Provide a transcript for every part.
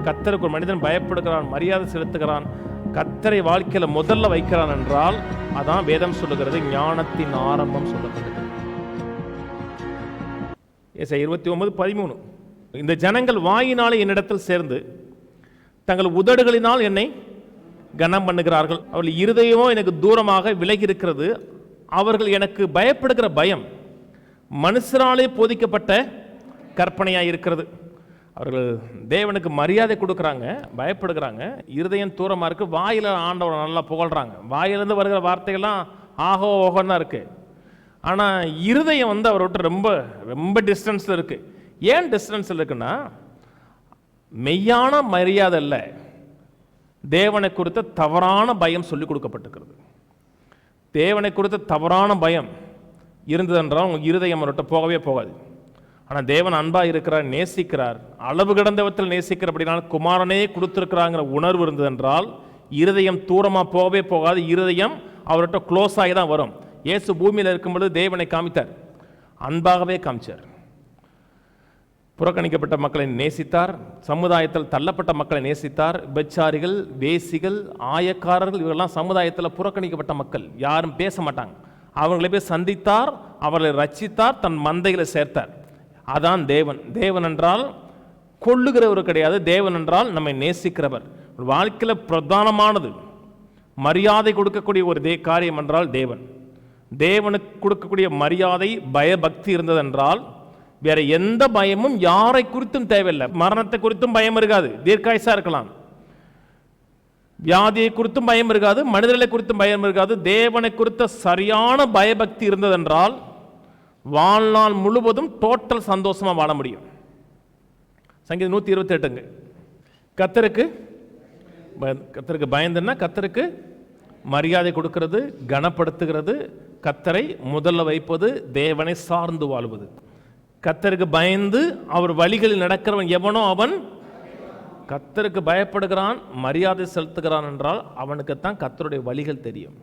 கர்த்தருக்கு ஒரு மனிதன் பயப்படுகிறான், மரியாதை செலுத்துகிறான், கர்த்தரை வாழ்க்கையில முதல்ல வைக்கிறான் என்றால் அதான் வேதம் சொல்லுகிறது ஞானத்தின் ஆரம்பம் சொல்லப்படுகிறது. ஏசாயா 29:13. இந்த ஜனங்கள் வாயினாலே என்னிடத்தில் சேர்ந்து தங்கள் உதடுகளினால் என்னை கனம் பண்ணுகிறார்கள், அவர்கள் இருதயமோ எனக்கு தூரமாக விலகி இருக்கிறது. அவர்கள் எனக்கு பயப்படுகிற பயம் மனுஷராலே போதிக்கப்பட்ட கற்பனையாக இருக்கிறது. அவர்கள் தேவனுக்கு மரியாதை கொடுக்குறாங்க, பயப்படுகிறாங்க, இருதயம் தூரமாக இருக்குது. வாயில் ஆண்டவரை நல்லா புகழ்கிறாங்க, வாயிலிருந்து வருகிற வார்த்தைகள்லாம் ஆகோ ஓகோன்னு தான் இருக்குது. ஆனால் இருதயம் அவரை விட்டு ரொம்ப ரொம்ப டிஸ்டன்ஸில் இருக்குது. ஏன் டிஸ்டன்ஸில் இருக்குன்னா, மெய்யான மரியாதை இல்லை, தேவனை குறித்த தவறான பயம் சொல்லிக் கொடுக்கப்பட்டிருக்கிறது. தேவனை குறித்த தவறான பயம் இருந்ததென்றால் உங்கள் இருதயம் அவர்கிட்ட போகவே போகாது. ஆனால் தேவன் அன்பாக இருக்கிறார், நேசிக்கிறார், அளவு கடந்த விதத்தில் நேசிக்கிற அப்படின்னா குமாரனே கொடுத்துருக்கிறாங்கிற உணர்வு இருந்ததென்றால் இருதயம் தூரமாக போகவே போகாது. இருதயம் அவர்கிட்ட க்ளோஸ் ஆகி தான் வரும். இயேசு பூமியில் இருக்கும்பொழுது தேவனை காமித்தார், அன்பாகவே காமிச்சார். புறக்கணிக்கப்பட்ட மக்களை நேசித்தார், சமுதாயத்தில் தள்ளப்பட்ட மக்களை நேசித்தார். பெச்சாரிகள், வேசிகள், ஆயக்காரர்கள் இவரெல்லாம் சமுதாயத்தில் புறக்கணிக்கப்பட்ட மக்கள், யாரும் பேச மாட்டாங்க. அவர்களை போய் சந்தித்தார், அவர்களை ரட்சித்தார், தன் மந்தைகளை சேர்த்தார். அதான் தேவன். தேவன் என்றால் கொள்ளுகிறவர் கிடையாது, தேவன் என்றால் நம்மை நேசிக்கிறவர். வாழ்க்கையில் பிரதானமானது மரியாதை கொடுக்கக்கூடிய ஒரு காரியம் என்றால் தேவன். தேவனுக்கு கொடுக்கக்கூடிய மரியாதை பயபக்தி இருந்ததென்றால் வேற எந்த பயமும் யாரை குறித்தும் தேவையில்லை. மரணத்தை குறித்தும் பயம் இருக்காது, தீர்க்காயுசா இருக்கலாம். வியாதியை குறித்தும் பயம் இருக்காது, மனிதர்களை குறித்தும் பயம் இருக்காது. தேவனை குறித்த சரியான பயபக்தி இருந்ததென்றால் வாழ்நாள் முழுவதும் டோட்டல் சந்தோஷமா வாழ முடியும். சங்கீதம் 128. கர்த்தருக்கு பயந்துன்னா கர்த்தருக்கு மரியாதை கொடுக்கிறது, கனப்படுத்துகிறது, கர்த்தரை முதல்ல வைப்பது, தேவனை சார்ந்து வாழ்வது. கர்த்தருக்கு பயந்து அவர் வழிகளில் நடக்கிறவன் எவனோ அவன் கர்த்தருக்கு பயப்படுகிறான், மரியாதை செலுத்துகிறான் என்றால் அவனுக்குத்தான் கர்த்தருடைய வழிகள் தெரியும்.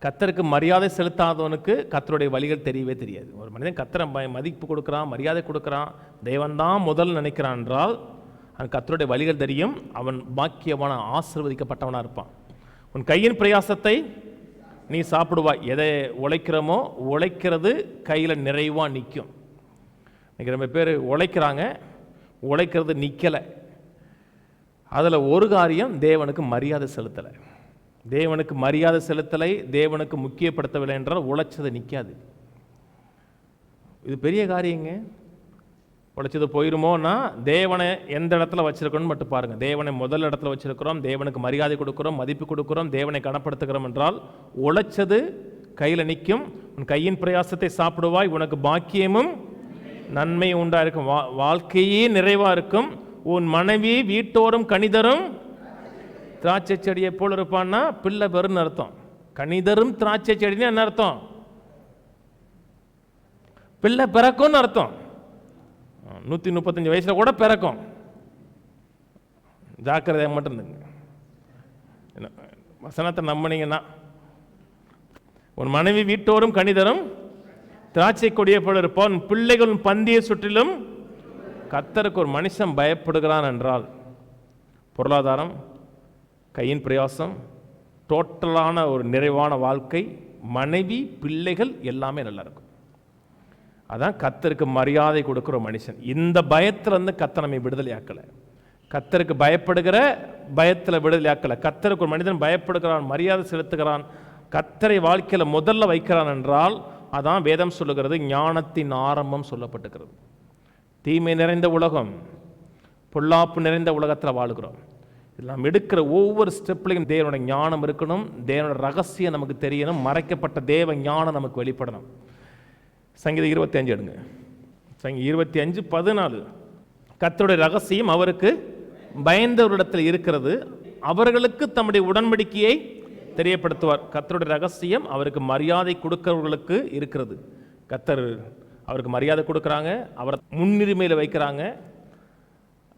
கர்த்தருக்கு மரியாதை செலுத்தாதவனுக்கு கர்த்தருடைய வழிகள் தெரியவே தெரியாது. ஒரு மனிதன் கர்த்தரை மதிப்பு கொடுக்குறான், மரியாதை கொடுக்குறான், தேவன் தான் முதல் நினைக்கிறான் என்றால் அவன் கர்த்தருடைய வழிகள் தெரியும். அவன் பாக்கியமான ஆசீர்வதிக்கப்பட்டவனாக இருப்பான். உன் கையின் பிரயாசத்தை நீ சாப்பிடுவாய். எதை உழைக்கிறோமோ உழைக்கிறது கையில் நிறைவாக நிற்கும். இன்றைக்கி ரொம்ப பேர் உழைக்கிறாங்க, உழைக்கிறது நிற்கலை. அதில் ஒரு காரியம், தேவனுக்கு மரியாதை செலுத்தலை. தேவனுக்கு மரியாதை செலுத்தலை, தேவனுக்கு முக்கியப்படுத்தவில்லை என்றால் உழைச்சது நிற்காது. இது பெரிய காரியங்க. உழைச்சது போயிருமோன்னா தேவனை எந்த இடத்துல வச்சிருக்கணும்னு மட்டும் பாருங்க. தேவனை முதல் இடத்துல வச்சிருக்கிறோம், தேவனுக்கு மரியாதை கொடுக்கிறோம், மதிப்பு கொடுக்கிறோம், தேவனை கனப்படுத்துகிறோம் என்றால் உழைச்சது கையில் நிற்கும். உன் கையின் பிரயாசத்தை சாப்பிடுவாய், உனக்கு பாக்கியமும் நன்மையும் உண்டா இருக்கும், வாழ்க்கையே நிறைவாக இருக்கும். உன் மனைவி வீட்டோரும் கனிதரும் திராட்சை செடியை போல் இருப்பான்னா பிள்ளை பெருன்னு அர்த்தம். கனிதரும் திராட்சை செடின்னு என்ன அர்த்தம்? பிள்ளை பிறக்கும்னு அர்த்தம். 135 வயசுல கூட பிறக்கும். ஜாக்கிரதையாக மட்டும் இருந்துங்க. வசனத்தை நம்பினீங்கன்னா உன் மனைவி வீட்டோரும் கனிதரும் திராட்சை கொடியை போல இருப்பான், பிள்ளைகள் பந்தியை சுற்றிலும். கர்த்தருக்கு ஒரு மனுஷன் பயப்படுகிறான் என்றால் பொருளாதாரம், கையின் பிரயாசம், டோட்டலான ஒரு நிறைவான வாழ்க்கை, மனைவி, பிள்ளைகள் எல்லாமே நல்லா இருக்கும். அதான் கர்த்தருக்கு மரியாதை கொடுக்குற மனுஷன். இந்த பயத்திலிருந்து கர்த்தர் நம்மை விடுதலை ஆக்கலை. கர்த்தருக்கு பயப்படுகிற பயத்தில் விடுதலை ஆக்கலை. கர்த்தருக்கு ஒரு மனிதன் பயப்படுகிறான், மரியாதை செலுத்துகிறான், கர்த்தரை வாழ்க்கையில் முதல்ல வைக்கிறான் என்றால் அதான் வேதம் சொல்லுகிறது ஞானத்தின் ஆரம்பம் சொல்லப்பட்டுகிறது. தீமை நிறைந்த உலகம், பொல்லாப்பு நிறைந்த உலகத்தில் வாழுகிறோம். நாம் எடுக்கிற ஒவ்வொரு ஸ்டெப்லையும் தேவனுடைய ஞானம் இருக்கணும், தேவனுடைய ரகசியம் நமக்கு தெரியணும், மறைக்கப்பட்ட தேவ ஞானம் நமக்கு வெளிப்படணும். சங்கீதம் 25 எடுங்க. சங்கீதம் 25:14. கர்த்தருடைய ரகசியம் அவருக்கு பயந்தவரிடத்தில் இருக்கிறது, அவர்களுக்கு தம்முடைய உடன்படிக்கையை தெரியப்படுத்துவார். கர்த்தருடைய ரகசியம் அவருக்கு மரியாதை கொடுக்கிறவர்களுக்கு இருக்கிறது. கர்த்தர் அவருக்கு மரியாதை கொடுக்குறாங்க, அவரை முன்னுரிமையில் வைக்கிறாங்க.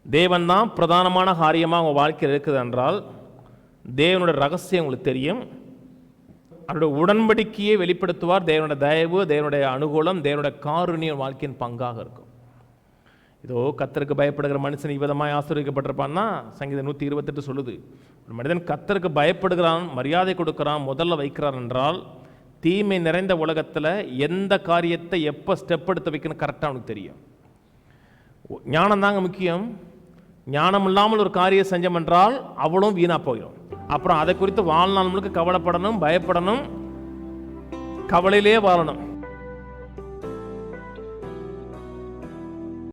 தேவன் தான் பிரதானமான காரியமாக அவங்க வாழ்க்கையில் இருக்குது என்றால் தேவனுடைய ரகசியம் உங்களுக்கு தெரியும். அவருடைய உடன்படிக்கையை வெளிப்படுத்துவார். தேவனுடைய தயவு, தேவனுடைய அனுகூலம், தேவனுடைய காருண்யம் வாழ்க்கையின் பங்காக இருக்கும். இதோ கர்த்தருக்கு பயப்படுகிற மனுஷன் இவ்விதமாய் ஆசீர்வதிக்கப்பட்டிருப்பான்னா சங்கீதம் 128 சொல்லுது. ஒரு மனிதன் கர்த்தருக்கு பயப்படுகிறான், மரியாதை கொடுக்கிறான், முதல்ல வைக்கிறான் என்றால் தீமை நிறைந்த உலகத்தில் எந்த காரியத்தை எப்போ ஸ்டெப் எடுத்து வைக்கணும் கரெக்டாக அவனுக்கு தெரியும். ஞானம் தாங்க முக்கியம். ஞானம் இல்லாமல் ஒரு காரியம் செஞ்சோம் என்றால் அவளும் வீணாக போயிடும். அப்புறம் அதை குறித்து வாழ்நாள் முழுக்க கவலைப்படணும், பயப்படணும், கவலையிலே வாழணும்.